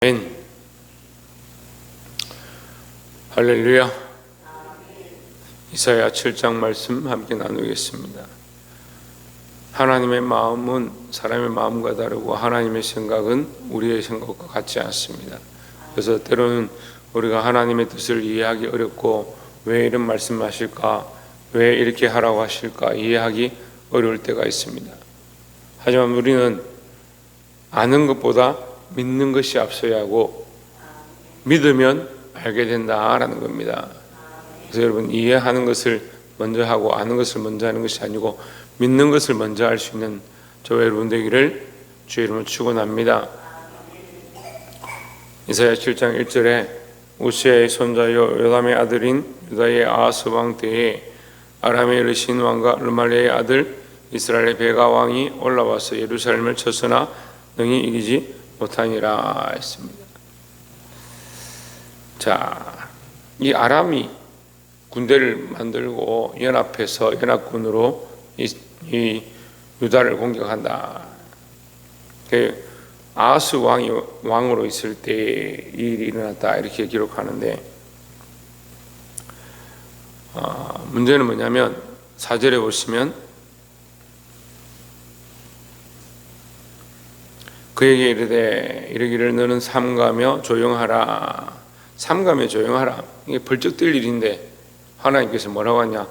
아멘. 할렐루야. 이사야 7장 말씀 함께 나누겠습니다. 하나님의 마음은 사람의 마음과 다르고 하나님의 생각은 우리의 생각과 같지 않습니다. 그래서 때로는 우리가 하나님의 뜻을 이해하기 어렵고 왜 이런 말씀하실까, 왜 이렇게 하라고 하실까 이해하기 어려울 때가 있습니다. 하지만 우리는 아는 것보다 믿는 것이 앞서야 하고 믿으면 알게 된다라는 겁니다. 그래서 여러분, 이해하는 것을 먼저 하고 아는 것을 먼저 하는 것이 아니고 믿는 것을 먼저 할 수 있는 저와 여러분 되기를 주의 이름으로 축원합니다. 이사야 7장 1절에 우시아의 손자요 요담의 아들인 유다의 아하스 왕 때에 아람의 르신 왕과 르말리아의 아들 이스라엘의 베가 왕이 올라와서 예루살렘을 쳤으나 능히 이기지 못하니라 했습니다. 자, 이 아람이 군대를 만들고 연합해서 연합군으로 이 유다를 공격한다. 아하스 왕이 왕으로 있을 때 이 일이 일어났다 이렇게 기록하는데, 문제는 뭐냐면 4절에 보시면 그에게 이르되 이르기를 너는 삼가며 조용하라. 삼가며 조용하라. 이게 벌쩍 뛸 일인데 하나님께서 뭐라고 하냐?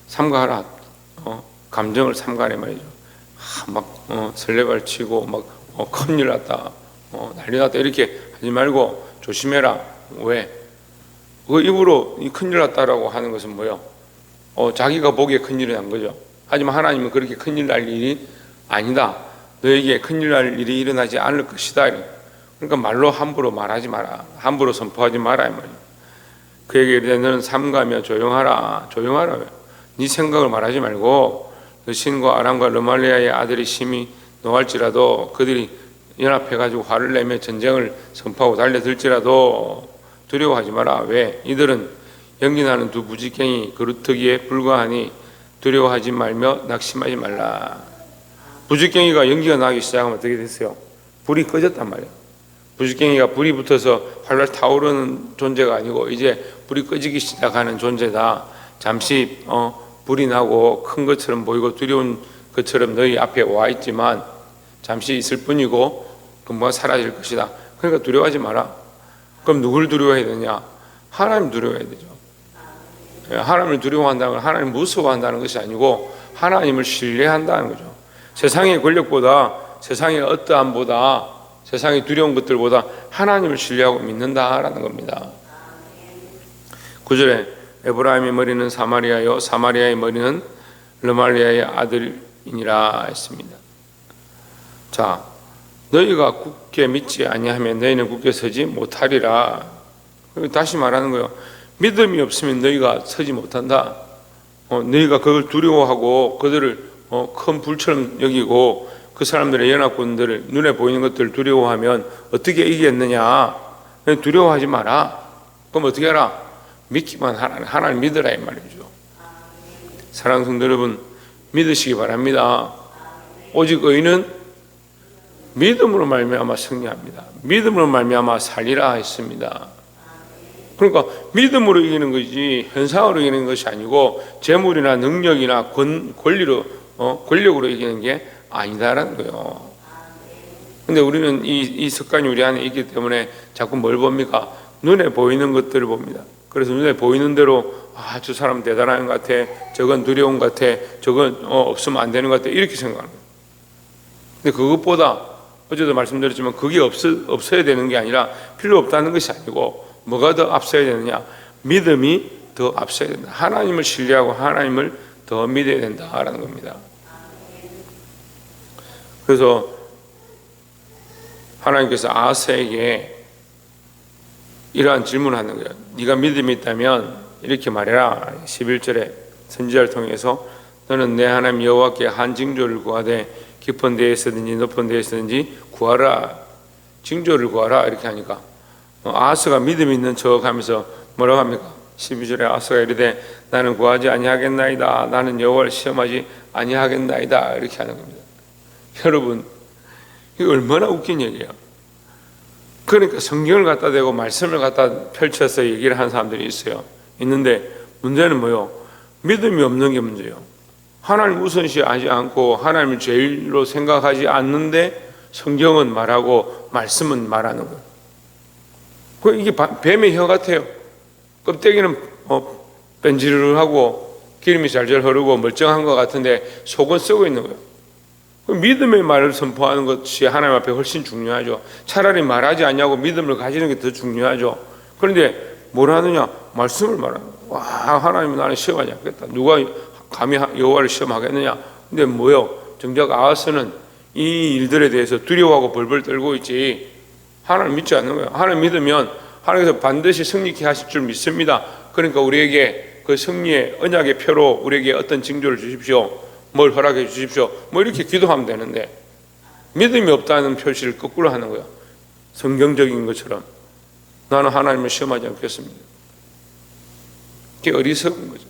삼가하라. 감정을 삼가래 말이죠. 설레발치고 큰일 났다. 난리 났다. 이렇게 하지 말고 조심해라. 왜? 그 입으로 큰일 났다라고 하는 것은 뭐요? 자기가 보기에 큰일이 난 거죠. 하지만 하나님은 그렇게 큰일 날 일이 아니다. 너에게 큰일 날 일이 일어나지 않을 것이다. 그러니까 말로 함부로 말하지 마라. 함부로 선포하지 마라. 그에게 이르되 너는 삼가며 조용하라. 조용하라. 네 생각을 말하지 말고 르신과 아람과 르말리아의 아들이 심히 노할지라도 그들이 연합해가지고 화를 내며 전쟁을 선포하고 달려들지라도 두려워하지 마라. 왜? 이들은 연기나는 두 부지깽이 그루터기에 불과하니 두려워하지 말며 낙심하지 말라. 부지깽이가 연기가 나기 시작하면 어떻게 됐어요? 불이 꺼졌단 말이에요. 부지깽이가 불이 붙어서 활활 타오르는 존재가 아니고 이제 불이 꺼지기 시작하는 존재다. 잠시 불이 나고 큰 것처럼 보이고 두려운 것처럼 너희 앞에 와 있지만 잠시 있을 뿐이고 금방 사라질 것이다. 그러니까 두려워하지 마라. 그럼 누굴 두려워해야 되냐? 하나님 두려워해야 되죠. 하나님을 두려워한다는 건 하나님을 무서워한다는 것이 아니고 하나님을 신뢰한다는 거죠. 세상의 권력보다, 세상의 어떠함보다, 세상의 두려운 것들보다 하나님을 신뢰하고 믿는다라는 겁니다. 9절에 에브라임의 머리는 사마리아요 사마리아의 머리는 르말리아의 아들이니라 했습니다. 자, 너희가 굳게 믿지 아니하면 너희는 굳게 서지 못하리라. 다시 말하는 거예요. 믿음이 없으면 너희가 서지 못한다. 너희가 그걸 두려워하고 그들을 큰 불처럼 여기고 그 사람들의 연합군들을 눈에 보이는 것들을 두려워하면 어떻게 이기겠느냐? 두려워하지 마라. 그럼 어떻게 하라? 믿기만 하라. 하나님 믿으라 이 말이죠. 사랑하는 성도 여러분, 믿으시기 바랍니다. 오직 의인은 믿음으로 말미암아 승리합니다. 믿음으로 말미암아 살리라 했습니다. 그러니까 믿음으로 이기는 것이지 현상으로 이기는 것이 아니고 재물이나 능력이나 권력으로 이기는 게 아니다라는 거예요. 근데 우리는 이 습관이 우리 안에 있기 때문에 자꾸 뭘 봅니까? 눈에 보이는 것들을 봅니다. 그래서 눈에 보이는 대로 저 사람 대단한 것 같아, 저건 두려운 것 같아, 저건 없으면 안 되는 것 같아, 이렇게 생각하는 거예요. 근데 그것보다 어제도 말씀드렸지만 그게 없어야 되는 게 아니라 필요 없다는 것이 아니고 뭐가 더 앞서야 되느냐? 믿음이 더 앞서야 된다. 하나님을 신뢰하고 하나님을 더 믿어야 된다라는 겁니다. 그래서 하나님께서 아하스에게 이러한 질문을 하는 거예요. 네가 믿음이 있다면 이렇게 말해라. 11절에 선지자를 통해서 너는 내 하나님 여호와께 한 징조를 구하되 깊은 데에 있든지 높은 데에 있든지 구하라. 징조를 구하라 이렇게 하니까 아하스가 믿음이 있는 척 하면서 뭐라고 합니까? 12절에 아하스가 이르되 나는 구하지 아니하겠나이다. 나는 여호와를 시험하지 아니하겠나이다. 이렇게 하는 겁니다. 여러분, 이게 얼마나 웃긴 얘기예요. 그러니까 성경을 갖다 대고 말씀을 갖다 펼쳐서 얘기를 하는 사람들이 있는데 문제는 뭐요? 믿음이 없는 게 문제예요. 하나님 우선시하지 않고 하나님을 제일로 생각하지 않는데 성경은 말하고 말씀은 말하는 거예요. 이게 뱀의 혀 같아요. 껍데기는 뺀지르르하고 기름이 잘잘 흐르고 멀쩡한 것 같은데 속은 썩어 있는 거예요. 믿음의 말을 선포하는 것이 하나님 앞에 훨씬 중요하죠. 차라리 말하지 않냐고 믿음을 가지는 게 더 중요하죠. 그런데 뭘 하느냐? 말씀을 말하는 거예요. 와, 하나님이 나는 시험하지 않겠다. 누가 감히 여호와를 시험하겠느냐? 근데 뭐요? 정작 아하스는 이 일들에 대해서 두려워하고 벌벌 떨고 있지 하나님 믿지 않는 거예요. 하나님 믿으면 하나님께서 반드시 승리케 하실 줄 믿습니다. 그러니까 우리에게 그 승리의 언약의 표로 우리에게 어떤 징조를 주십시오. 뭘 허락해 주십시오. 뭐 이렇게 기도하면 되는데 믿음이 없다는 표시를 거꾸로 하는 거예요. 성경적인 것처럼 나는 하나님을 시험하지 않겠습니다. 이게 어리석은 거죠.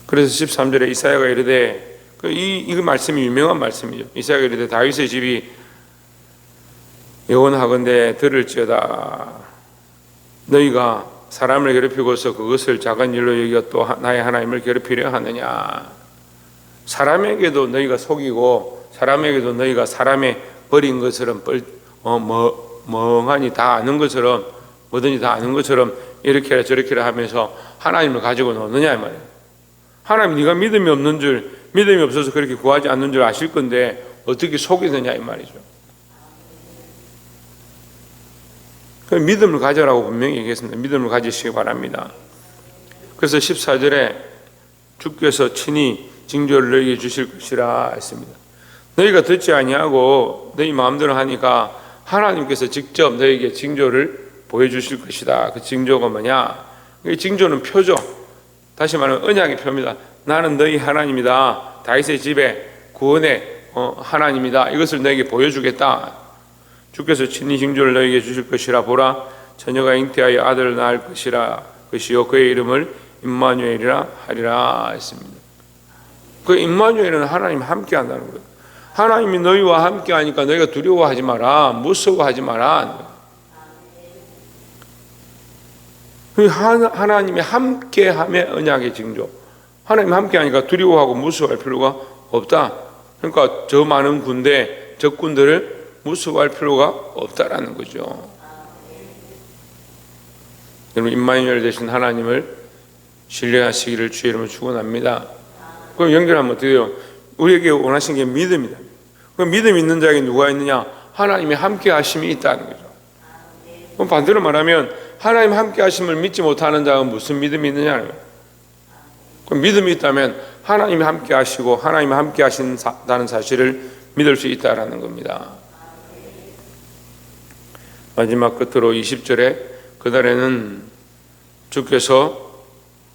그래서 13절에 이사야가 이르되 이 말씀이 유명한 말씀이죠. 이사야가 이르되 다윗의 집이 영원하건대 들을지어다. 너희가 사람을 괴롭히고서 그것을 작은 일로 여겨 또 나의 하나님을 괴롭히려 하느냐. 사람에게도 너희가 속이고 사람에게도 너희가 사람의 버린 것처럼 멍하니 다 아는 것처럼 뭐든지 다 아는 것처럼 이렇게라 저렇게라 하면서 하나님을 가지고 노느냐 이 말이에요. 하나님 네가 믿음이 없는 줄, 믿음이 없어서 그렇게 구하지 않는 줄 아실 건데 어떻게 속이느냐 이 말이죠. 믿음을 가져라고 분명히 얘기했습니다. 믿음을 가지시기 바랍니다. 그래서 14절에 주께서 친히 징조를 너희에게 주실 것이라 했습니다. 너희가 듣지 아니하고 너희 마음대로 하니까 하나님께서 직접 너희에게 징조를 보여주실 것이다. 그 징조가 뭐냐? 이 징조는 표죠. 다시 말하면 언약의 표입니다. 나는 너희 하나님이다. 다윗의 집에 구원의 하나님이다. 이것을 너희에게 보여주겠다. 주께서 친히 징조를 너희에게 주실 것이라. 보라, 처녀가 잉태하여 아들을 낳을 것이요 그의 이름을 임마누엘이라 하리라 했습니다. 그 임마누엘은 하나님 함께 한다는 거예요. 하나님이 너희와 함께 하니까 너희가 두려워하지 마라, 무서워하지 마라. 하나님이 함께함의 언약의 징조. 하나님 함께 하니까 두려워하고 무서워할 필요가 없다. 그러니까 저 많은 군대, 적군들을 무서워할 필요가 없다라는 거죠. 여러분, 임마누엘 되신 하나님을 신뢰하시기를 주의 이름으로 축원합니다. 그럼 연결하면 어떻게 돼요? 우리에게 원하신 게 믿음이다. 그럼 믿음 있는 자에게 누가 있느냐? 하나님의 함께 하심이 있다는 거죠. 그럼 반대로 말하면 하나님 함께 하심을 믿지 못하는 자가 무슨 믿음이 있느냐는 거예요. 그럼 믿음이 있다면 하나님이 함께 하시고 하나님이 함께 하신다는 사실을 믿을 수 있다라는 겁니다. 마지막 끝으로 20절에 그날에는 주께서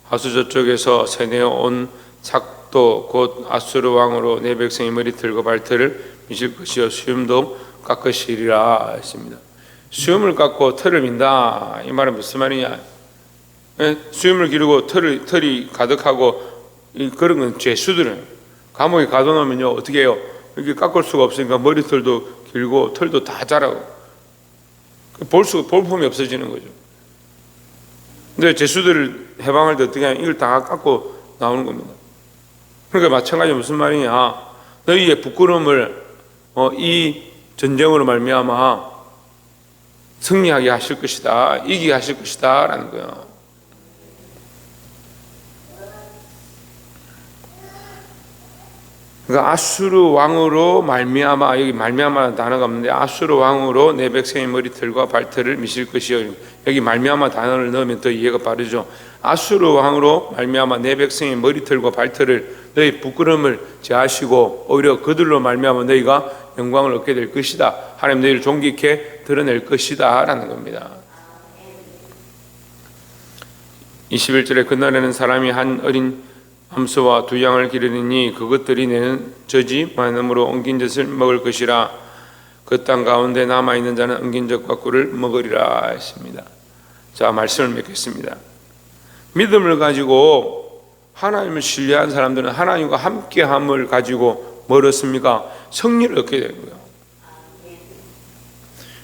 하수저쪽에서 세내어 온 삭도 곧 아수르 왕으로 내 백성의 머리털과 발털을 미실 것이요 수염도 깎으시리라 했습니다. 수염을 깎고 털을 민다. 이 말은 무슨 말이냐? 수염을 기르고 털이 가득하고 그런 건 죄수들은 감옥에 가둬놓으면요 어떻게 해요? 이렇게 깎을 수가 없으니까 머리털도 길고 털도 다 자라고 볼품이 없어지는 거죠. 근데 죄수들을 해방할 때 어떻게 하냐? 이걸 다 깎고 나오는 겁니다. 그러니까 마찬가지로 무슨 말이냐? 너희의 부끄러움을 이 전쟁으로 말미암아 승리하게 하실 것이다, 이기게 하실 것이다 라는 거예요. 그러니까 아수르 왕으로 말미암아, 여기 말미암아 단어가 없는데 아수르 왕으로 내 백성의 머리털과 발털을 미실 것이요. 여기 말미암아 단어를 넣으면 더 이해가 빠르죠. 아수르 왕으로 말미암아 내 백성의 머리털과 발털을 너희 부끄러움을 제하시고 오히려 그들로 말미암아 너희가 영광을 얻게 될 것이다. 하나님 너희를 존귀케 드러낼 것이다 라는 겁니다. 21절에 그날에는 사람이 한 어린 암소와 두 양을 기르리니 그것들이 내는 젖이 많음으로 엉긴 젖을 먹을 것이라. 그 땅 가운데 남아있는 자는 엉긴 젖과 꿀을 먹으리라 했습니다. 자, 말씀을 맺겠습니다. 믿음을 가지고 하나님을 신뢰한 사람들은 하나님과 함께함을 가지고 뭘 얻습니까? 승리를 얻게 되는 거예요.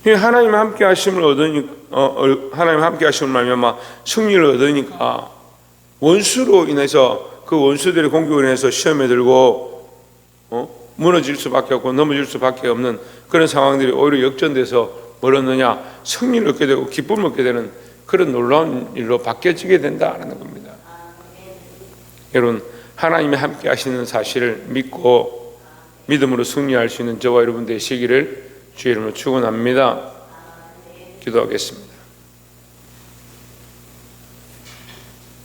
하나님 함께 하심을 얻으니까 하나님 함께 하심을 말미암아 승리를 얻으니까 원수로 인해서 그 원수들의 공격을 인해서 시험에 들고 무너질 수밖에 없고 넘어질 수밖에 없는 그런 상황들이 오히려 역전돼서 멀었느냐 승리를 얻게 되고 기쁨을 얻게 되는 그런 놀라운 일로 바뀌어지게 된다는 겁니다. 여러분, 하나님이 함께 하시는 사실을 믿고 믿음으로 승리할 수 있는 저와 여러분 되시기를 주의 이름으로 축원합니다. 기도하겠습니다.